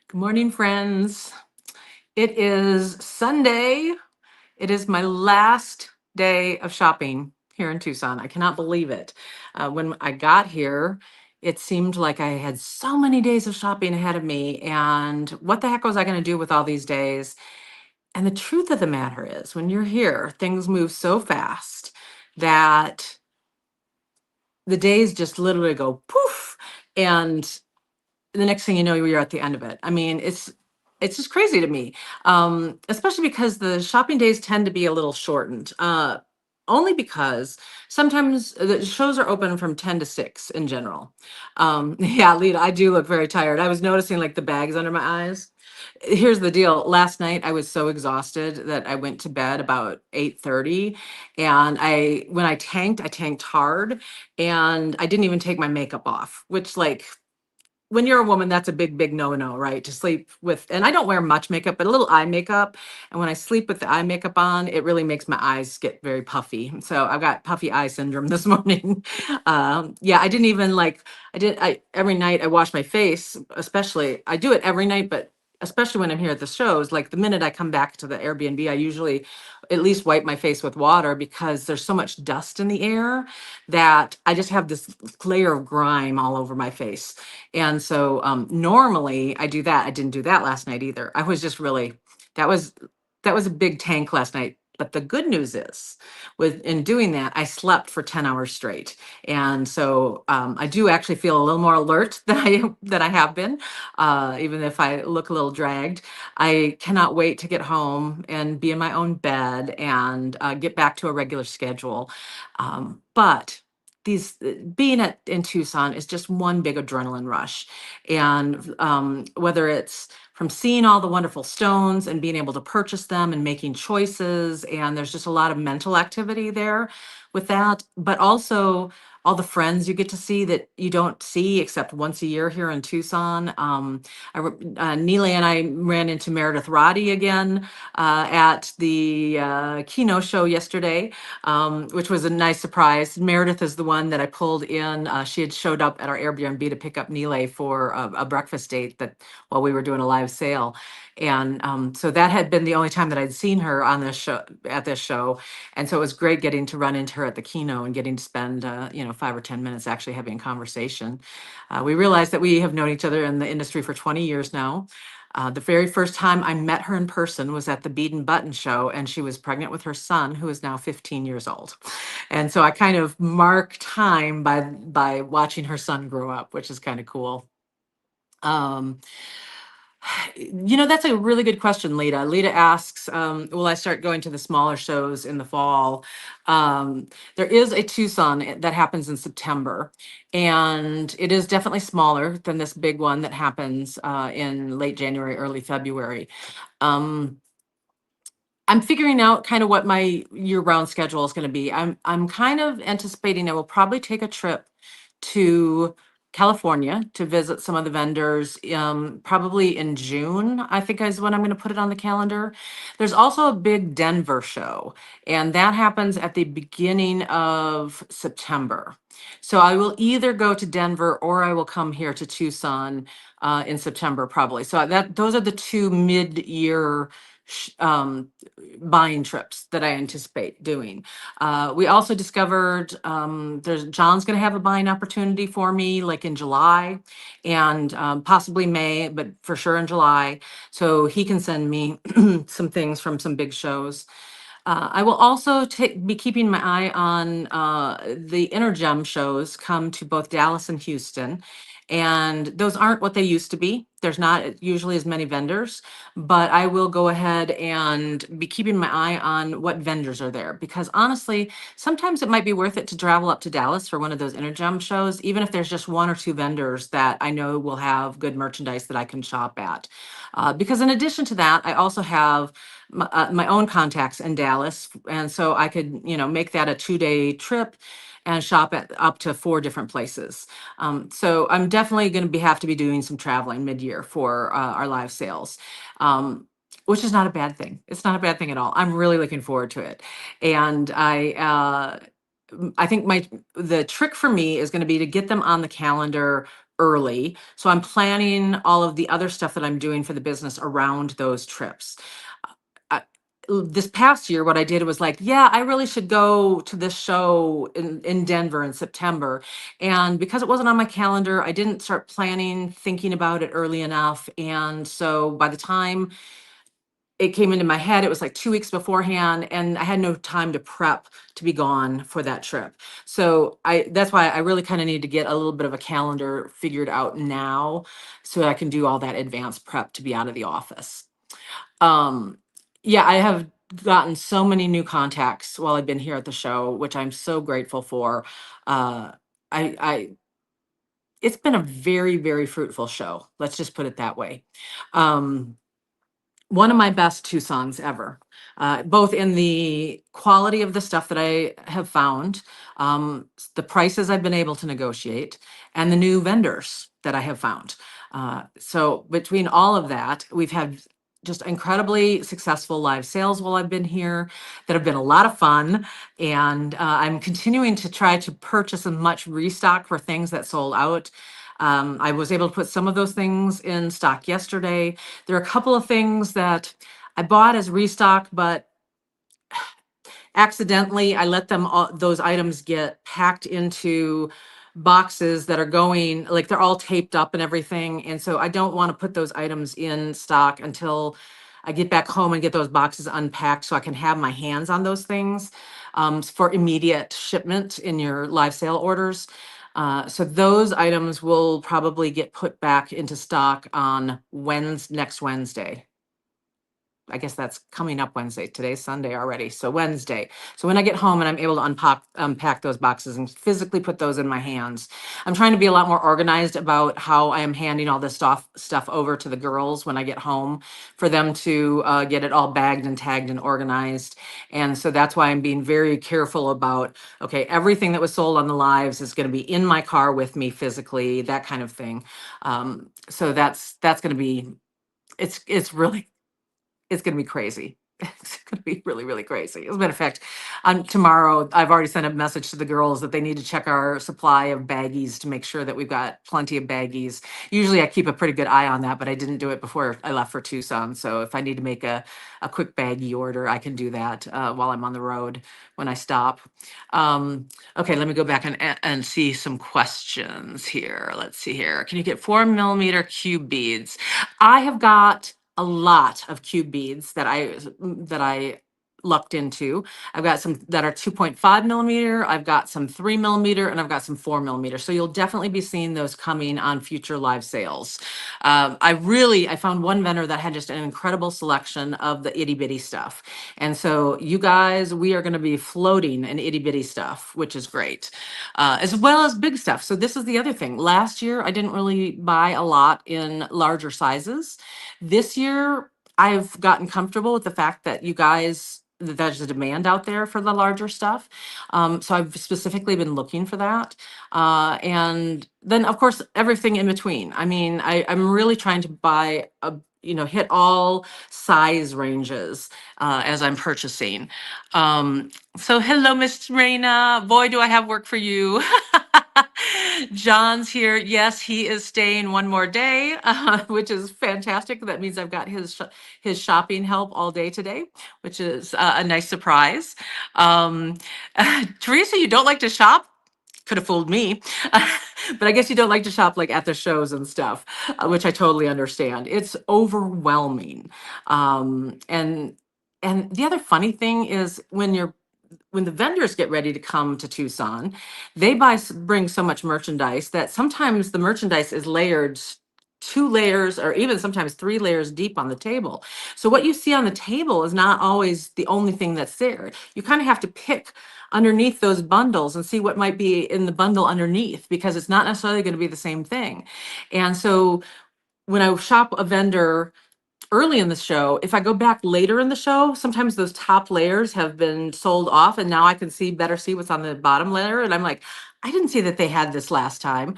Good morning, friends. It is Sunday. It is my last day of shopping here in Tucson. I cannot believe it. When I got here, it seemed like I had so many days of shopping ahead of me. And what the heck was I going to do with all these days? And the truth of the matter is, when you're here, things move so fast that the days just literally go poof. And the next thing you know, you're at the end of it. I mean, it's just crazy to me, especially because the shopping days tend to be a little shortened. Only because sometimes the shows are open from 10 to 6 in general. Yeah, Lita, I do look very tired. I was noticing like the bags under my eyes. Here's the deal. Last night I was so exhausted that I went to bed about 8:30, and when I tanked hard, and I didn't even take my makeup off, which, like, when you're a woman, that's a big, big no-no, right? To sleep with, and I don't wear much makeup, but a little eye makeup. And when I sleep with the eye makeup on, it really makes my eyes get very puffy. So I've got puffy eye syndrome this morning. Yeah, I didn't even like, every night I wash my face, especially, I do it every night, but especially when I'm here at the shows, like the minute I come back to the Airbnb, I usually at least wipe my face with water because there's so much dust in the air that I just have this layer of grime all over my face. And so normally I do that. I didn't do that last night either. I was just really, that was that was a big tank last night. But the good news is, with in doing that, I slept for 10 hours straight. And so I do actually feel a little more alert than I have been, even if I look a little dragged. I cannot wait to get home and be in my own bed and get back to a regular schedule. But these being in Tucson is just one big adrenaline rush. And whether it's from seeing all the wonderful stones and being able to purchase them and making choices, and there's just a lot of mental activity there with that, but also all the friends you get to see that you don't see except once a year here in Tucson. Neely and I ran into Meredith Roddy again at the Keno show yesterday, which was a nice surprise. Meredith is the one that I pulled in. She had showed up at our Airbnb to pick up Nile for a breakfast date that while we were doing a live sale. And so that had been the only time that I'd seen her on this show at this show. And so it was great getting to run into her at the Keno and getting to spend 5 or 10 minutes actually having a conversation. We realized that we have known each other in the industry for 20 years now. The very first time I met her in person was at the Bead and Button show, and she was pregnant with her son, who is now 15 years old. And so I kind of mark time by watching her son grow up, which is kind of cool. Um, that's a really good question, Lita. Lita asks, will I start going to the smaller shows in the fall? There is a Tucson that happens in September, and it is definitely smaller than this big one that happens in late January, early February. Um, I'm figuring out kind of what my year-round schedule is going to be. I'm kind of anticipating I will probably take a trip to California to visit some of the vendors, probably in June, I think is when I'm going to put it on the calendar. There's also a big Denver show, and that happens at the beginning of September. So I will either go to Denver or I will come here to Tucson in September, probably. So those are the two mid-year sh- um, buying trips that I anticipate doing. We also discovered there's John's going to have a buying opportunity for me like in July and possibly May, but for sure in July. So he can send me some things from some big shows. I will also be keeping my eye on the Intergem shows come to both Dallas and Houston. And those aren't what they used to be. There's not usually as many vendors, but I will go ahead and be keeping my eye on what vendors are there because honestly, sometimes it might be worth it to travel up to Dallas for one of those Intergem shows, even if there's just one or two vendors that I know will have good merchandise that I can shop at. Because in addition to that, I also have my own contacts in Dallas. And so I could, make that a 2-day trip and shop at up to 4 different places. So I'm definitely going to have to be doing some traveling mid-year for our live sales. Which is not a bad thing. It's not a bad thing at all. I'm really looking forward to it. And I think the trick for me is going to be to get them on the calendar early. So I'm planning all of the other stuff that I'm doing for the business around those trips. I, this past year, what I did was like, yeah, I really should go to this show in Denver in September. And because it wasn't on my calendar, I didn't start planning, thinking about it early enough. And so by the time it came into my head, it was like 2 weeks beforehand, and I had no time to prep to be gone for that trip. So that's why I really kind of need to get a little bit of a calendar figured out now so I can do all that advanced prep to be out of the office. Um, yeah, I have gotten so many new contacts while I've been here at the show, which I'm so grateful for. Uh, I it's been a very, very fruitful show. Let's just put it that way. Um, one of my best Tucson's ever, both in the quality of the stuff that I have found, the prices I've been able to negotiate, and the new vendors that I have found. So between all of that, we've had just incredibly successful live sales while I've been here that have been a lot of fun. And I'm continuing to try to purchase as much restock for things that sold out. I was able to put some of those things in stock yesterday. There are a couple of things that I bought as restock, but accidentally I let them all, those items get packed into boxes that are going, like they're all taped up and everything. And so I don't want to put those items in stock until I get back home and get those boxes unpacked so I can have my hands on those things for immediate shipment in your live sale orders. So those items will probably get put back into stock on next Wednesday. I guess that's coming up Wednesday. Today's Sunday already. So Wednesday. So when I get home and I'm able to unpack those boxes and physically put those in my hands, I'm trying to be a lot more organized about how I am handing all this stuff over to the girls when I get home for them to get it all bagged and tagged and organized. And so that's why I'm being very careful about, okay, everything that was sold on the lives is going to be in my car with me physically, that kind of thing. So that's going to be, it's really, it's gonna be crazy. It's gonna be really, really crazy. As a matter of fact, tomorrow, I've already sent a message to the girls that they need to check our supply of baggies to make sure that we've got plenty of baggies. Usually I keep a pretty good eye on that, but I didn't do it before I left for Tucson. So if I need to make a quick baggie order, I can do that while I'm on the road when I stop. Okay, let me go back and see some questions here. Let's see here. Can you get 4 millimeter cube beads? I have got a lot of cube beads that I lucked into. I've got some that are 2.5 millimeter, I've got some 3 millimeter, and I've got some 4 millimeter. So you'll definitely be seeing those coming on future live sales. I found one vendor that had just an incredible selection of the itty bitty stuff. And so you guys, we are going to be floating in itty bitty stuff, which is great, as well as big stuff. So this is the other thing. Last year, I didn't really buy a lot in larger sizes. This year, I've gotten comfortable with the fact that that there's a demand out there for the larger stuff. So I've specifically been looking for that. And then, of course, everything in between. I mean, I'm really trying to buy hit all size ranges as I'm purchasing. So hello, Miss Raina. Boy, do I have work for you. John's here. Yes, he is staying one more day, which is fantastic. That means I've got his shopping help all day today, which is a nice surprise. Um, Teresa, you don't like to shop? Could have fooled me, but I guess you don't like to shop like at the shows and stuff, which I totally understand. It's overwhelming, and the other funny thing is when the vendors get ready to come to Tucson, they bring so much merchandise that sometimes the merchandise is layered 2 layers or even sometimes 3 layers deep on the table. So what you see on the table is not always the only thing that's there. You kind of have to pick underneath those bundles and see what might be in the bundle underneath because it's not necessarily going to be the same thing. And so when I shop a vendor early in the show, if I go back later in the show, sometimes those top layers have been sold off and now I can better see what's on the bottom layer. And I'm like, I didn't see that they had this last time.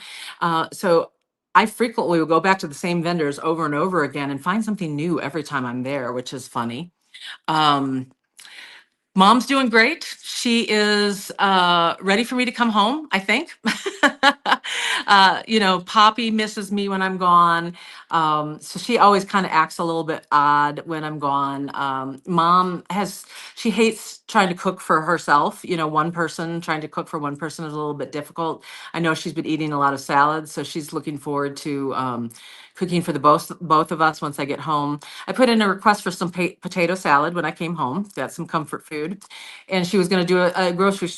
So I frequently will go back to the same vendors over and over again and find something new every time I'm there, which is funny. Um, Mom's doing great. She is ready for me to come home, I think. Poppy misses me when I'm gone. So she always kind of acts a little bit odd when I'm gone. She hates trying to cook for herself. One person, trying to cook for one person is a little bit difficult. I know she's been eating a lot of salads, so she's looking forward to cooking for the both of us once I get home. I put in a request for some potato salad when I came home. That's some comfort food. And she was going to do a grocery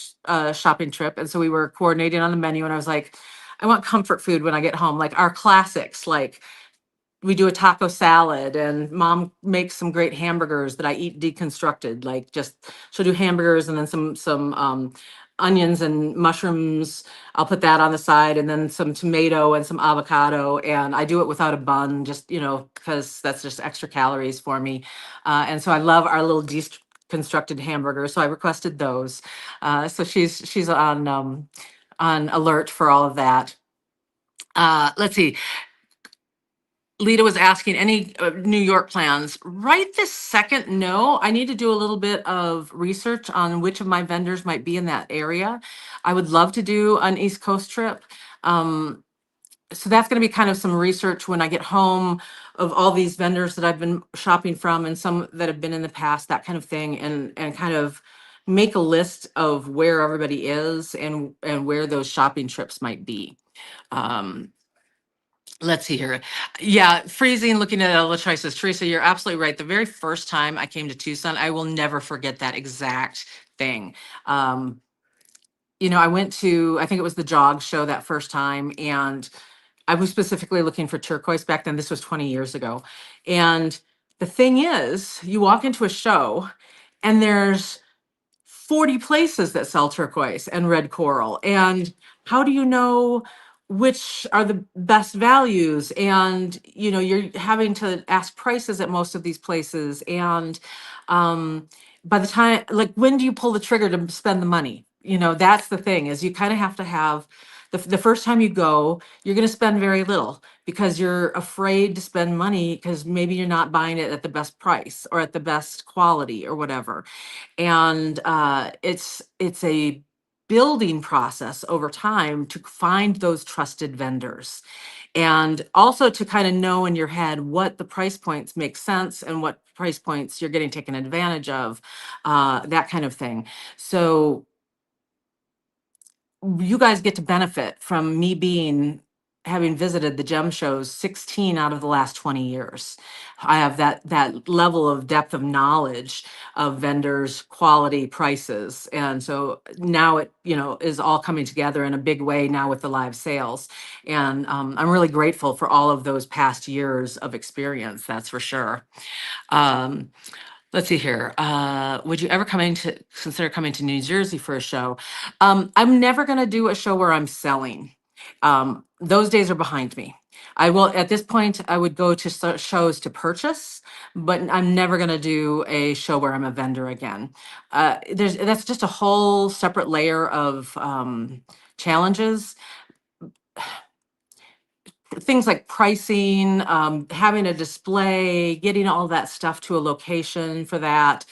shopping trip. And so we were coordinating on the menu. And I was like, I want comfort food when I get home, like our classics, like we do a taco salad, and mom makes some great hamburgers that I eat deconstructed. Like, just she'll do hamburgers and then some onions and mushrooms. I'll put that on the side, and then some tomato and some avocado. And I do it without a bun, just because that's just extra calories for me. And so I love our little deconstructed hamburgers. So I requested those. So she's on alert for all of that. Let's see. Lita was asking any New York plans. Right this second, no. I need to do a little bit of research on which of my vendors might be in that area. I would love to do an East Coast trip. So that's going to be kind of some research when I get home of all these vendors that I've been shopping from and some that have been in the past, that kind of thing, and kind of make a list of where everybody is and where those shopping trips might be. Um, Let's see here. Yeah, freezing, looking at Ella Troy says, Teresa, you're absolutely right. The very first time I came to Tucson, I will never forget that exact thing. I went to, I think it was the Jog show that first time, and I was specifically looking for turquoise back then. This was 20 years ago. And the thing is, you walk into a show and there's 40 places that sell turquoise and red coral. And how do you know which are the best values? And you're having to ask prices at most of these places. And by the time, like, when do you pull the trigger to spend the money? That's the thing, is you kind of have to have the first time you go, you're going to spend very little because you're afraid to spend money because maybe you're not buying it at the best price or at the best quality or whatever. And it's a building process over time to find those trusted vendors, and also to kind of know in your head what the price points make sense and what price points you're getting taken advantage of, that kind of thing. So you guys get to benefit from me having visited the gem shows 16 out of the last 20 years. I have that level of depth of knowledge of vendors, quality, prices. And so now it, is all coming together in a big way now with the live sales. And I'm really grateful for all of those past years of experience, that's for sure. Um, Let's see here. Would you ever consider coming to New Jersey for a show? I'm never going to do a show where I'm selling. Those days are behind me. I will, at this point, I would go to shows to purchase, but I'm never going to do a show where I'm a vendor again. That's just a whole separate layer of challenges. Things like pricing, having a display, getting all that stuff to a location for that.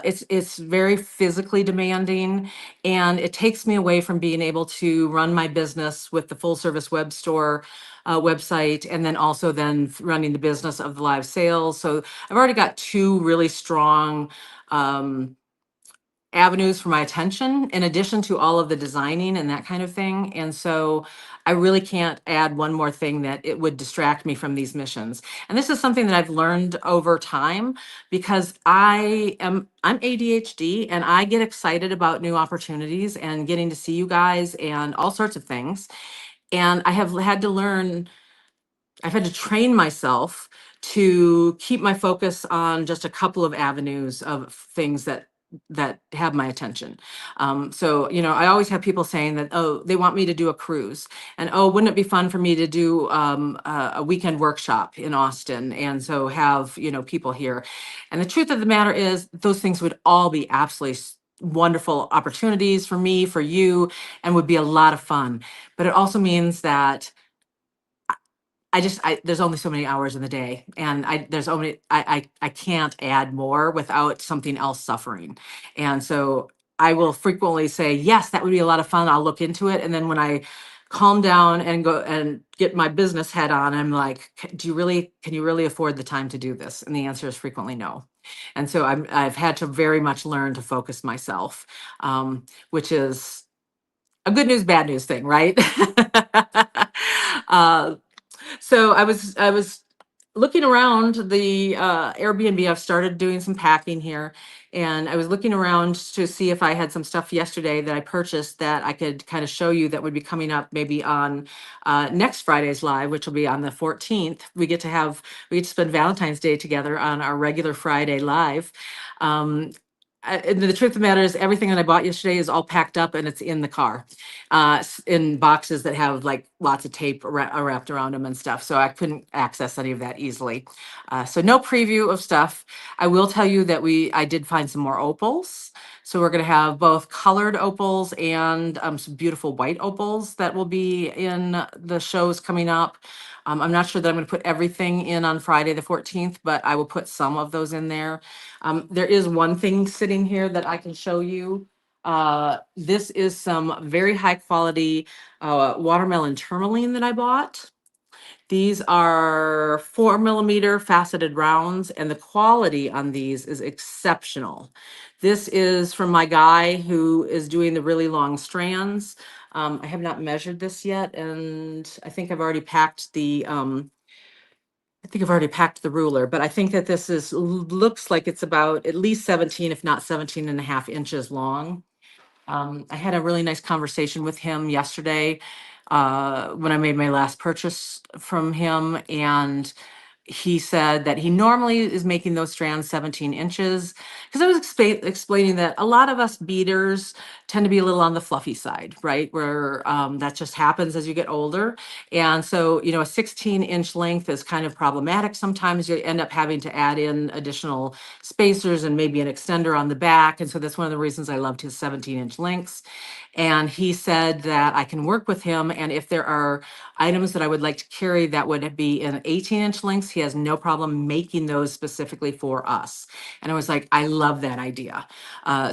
It's very physically demanding, and it takes me away from being able to run my business with the full service web store website, and then also running the business of the live sales. So I've already got two really strong avenues for my attention in addition to all of the designing and that kind of thing. And so I really can't add one more thing that it would distract me from these missions. And this is something that I've learned over time because I'm ADHD, and I get excited about new opportunities and getting to see you guys and all sorts of things. And I've had to train myself to keep my focus on just a couple of avenues of things that have my attention. So, I always have people saying that, oh, they want me to do a cruise, and oh, wouldn't it be fun for me to do a weekend workshop in Austin, and so have people here. And the truth of the matter is, those things would all be absolutely wonderful opportunities for me, for you, and would be a lot of fun. But it also means that there's only so many hours in the day, and there's only I can't add more without something else suffering. And so I will frequently say, yes, that would be a lot of fun. I'll look into it. And then when I calm down and go and get my business head on, I'm like, can you really afford the time to do this? And the answer is frequently no. And so I've had to very much learn to focus myself, which is a good news, bad news thing, right? uh, so I was looking around the Airbnb. I've started doing some packing here, and I was looking around to see if I had some stuff yesterday that I purchased that I could kind of show you that would be coming up maybe on next Friday's live, which will be on the 14th. We get to spend Valentine's Day together on our regular Friday live. Um, and the truth of the matter is, everything that I bought yesterday is all packed up and it's in the car, in boxes that have like lots of tape wrapped around them and stuff. So I couldn't access any of that easily. So no preview of stuff. I will tell you that I did find some more opals. So we're going to have both colored opals and some beautiful white opals that will be in the shows coming up. I'm not sure that I'm going to put everything in on Friday the 14th, but I will put some of those in there. There is one thing sitting here that I can show you. This is some very high quality watermelon tourmaline that I bought. These are 4 millimeter faceted rounds, and the quality on these is exceptional. This is from my guy who is doing the really long strands. I have not measured this yet, and I think I've already packed the ruler, but I think that looks like it's about at least 17, if not 17 and a half inches long. I had a really nice conversation with him yesterday when I made my last purchase from him, and he said that he normally is making those strands 17 inches. Because I was explaining that a lot of us beaders tend to be a little on the fluffy side, right? Where that just happens as you get older. And so, a 16-inch length is kind of problematic. Sometimes you end up having to add in additional spacers and maybe an extender on the back. And so that's one of the reasons I loved his 17-inch lengths. And he said that I can work with him. And if there are items that I would like to carry that would be in 18-inch lengths, he has no problem making those specifically for us. And I was like, I love that idea.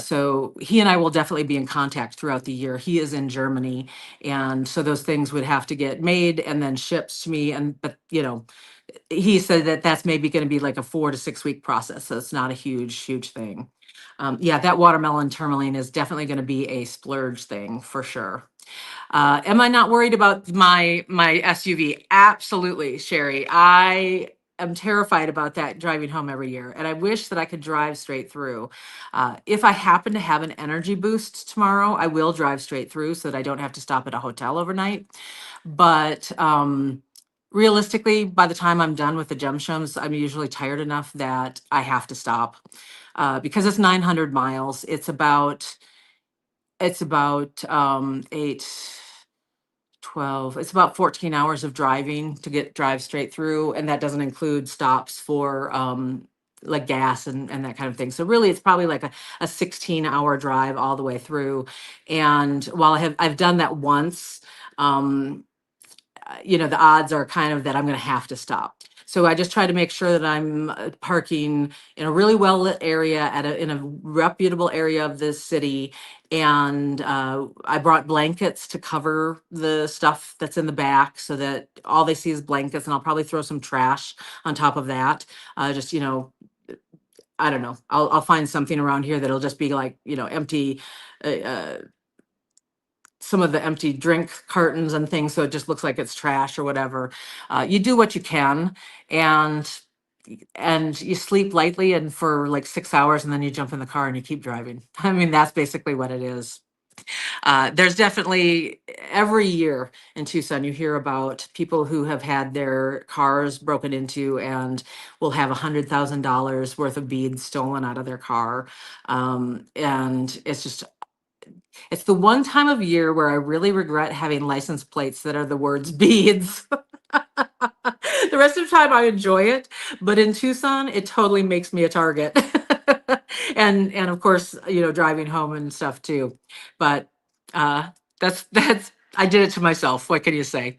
So he and I will definitely be in contact throughout the year. He is in Germany. And so those things would have to get made and then shipped to me. But he said that that's maybe going to be like a 4 to 6 week process. So it's not a huge thing. Yeah, that watermelon tourmaline is definitely going to be a splurge thing for sure. Am I not worried about my SUV? Absolutely, Sherry. I am terrified about that driving home every year, and I wish that I could drive straight through. If I happen to have an energy boost tomorrow, I will drive straight through so that I don't have to stop at a hotel overnight. But realistically, by the time I'm done with the gem shums, I'm usually tired enough that I have to stop. Because it's 900 miles. It's about 8, 12, it's about 14 hours of driving to drive straight through. And that doesn't include stops for like gas and that kind of thing. So really it's probably like a 16-hour drive all the way through. And while I've done that once, the odds are kind of that I'm going to have to stop. So I just try to make sure that I'm parking in a really well lit area in a reputable area of this city. And I brought blankets to cover the stuff that's in the back so that all they see is blankets. And I'll probably throw some trash on top of that. Just, I don't know. I'll find something around here that'll just be like, empty. Some of the empty drink cartons and things, so it just looks like it's trash or whatever. You do what you can, and you sleep lightly and for like 6 hours, and then you jump in the car and you keep driving. I mean, that's basically what it is. There's definitely every year in Tucson, you hear about people who have had their cars broken into and will have $100,000 worth of beads stolen out of their car. And it's the one time of year where I really regret having license plates that are the words beads. The rest of the time I enjoy it, but in Tucson, it totally makes me a target. And of course, driving home and stuff too. But uh that's I did it to myself. What can you say?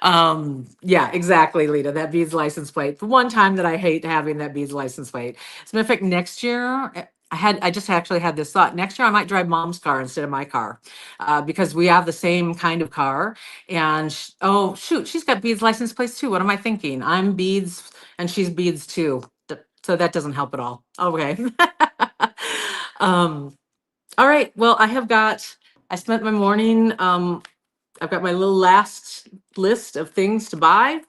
Yeah, exactly, Lita. That Beads license plate. The one time that I hate having that Beads license plate. As a matter of fact, next year, I just actually had this thought. Next year, I might drive mom's car instead of my car, because we have the same kind of car. And oh shoot, she's got Beads license plates too. What am I thinking? I'm Beads and she's Beads too. So that doesn't help at all. Okay. um, all right. Well, I spent my morning. I've got my little last list of things to buy.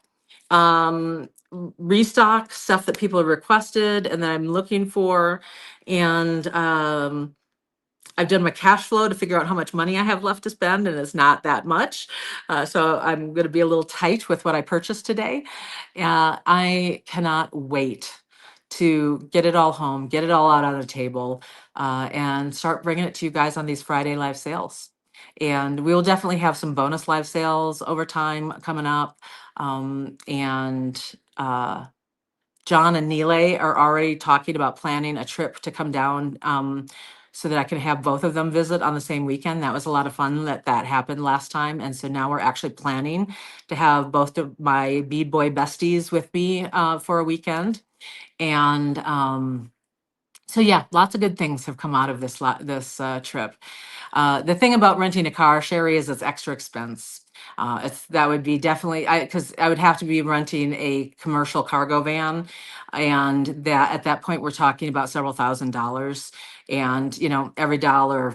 Restock stuff that people have requested and that I'm looking for. And I've done my cash flow to figure out how much money I have left to spend, and it's not that much. So I'm going to be a little tight with what I purchased today. I cannot wait to get it all home, get it all out on the table, and start bringing it to you guys on these Friday live sales. And we will definitely have some bonus live sales over time coming up. And John and Neely are already talking about planning a trip to come down, so that I can have both of them visit on the same weekend. That was a lot of fun that happened last time. And so now we're actually planning to have both of my Bead Boy besties with me for a weekend. And so yeah, lots of good things have come out of this trip. The thing about renting a car, Sherry, is it's extra expense. That would be definitely, because I would have to be renting a commercial cargo van, and that at that point we're talking about several $1,000s, and every dollar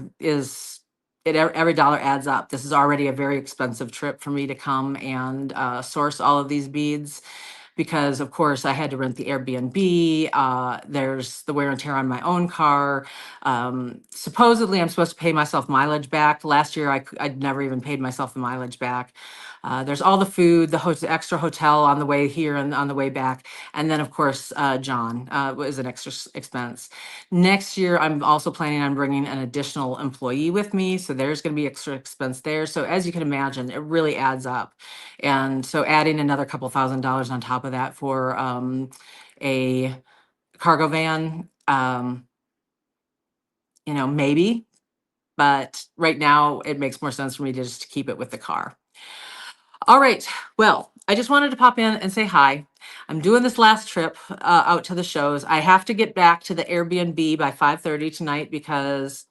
every dollar adds up. This is already a very expensive trip for me to come and source all of these beads, because of course I had to rent the Airbnb. There's the wear and tear on my own car. Supposedly I'm supposed to pay myself mileage back. Last year I'd never even paid myself the mileage back. There's all the food, the extra hotel on the way here and on the way back. And then of course, John was an extra expense. Next year, I'm also planning on bringing an additional employee with me. So there's going to be extra expense there. So as you can imagine, it really adds up. And so adding another couple $1,000s on top of that for a cargo van, maybe, but right now it makes more sense for me to just keep it with the car. All right. Well, I just wanted to pop in and say hi. I'm doing this last trip out to the shows. I have to get back to the Airbnb by 5:30 tonight because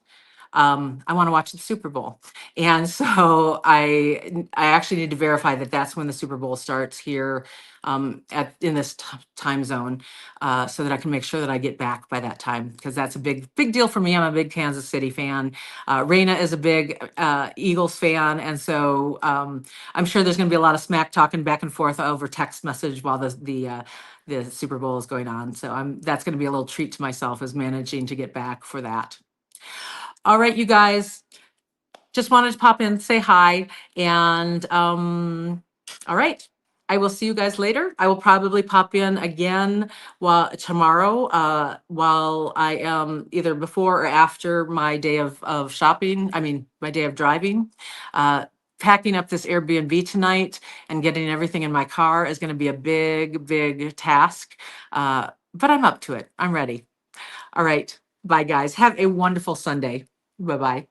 I want to watch the Super Bowl. And so I actually need to verify that that's when the Super Bowl starts here in this time zone, so that I can make sure that I get back by that time, because that's a big deal for me. I'm a big Kansas City fan. Raina is a big Eagles fan, and so I'm sure there's going to be a lot of smack talking back and forth over text message while the Super Bowl is going on. So that's going to be a little treat to myself, as managing to get back for that. All right, you guys, just wanted to pop in, say hi, and all right. I will see you guys later. I will probably pop in again tomorrow while I am either before or after my day of shopping. I mean, my day of driving. Packing up this Airbnb tonight and getting everything in my car is going to be a big task, but I'm up to it. I'm ready. All right. Bye, guys. Have a wonderful Sunday. Bye bye.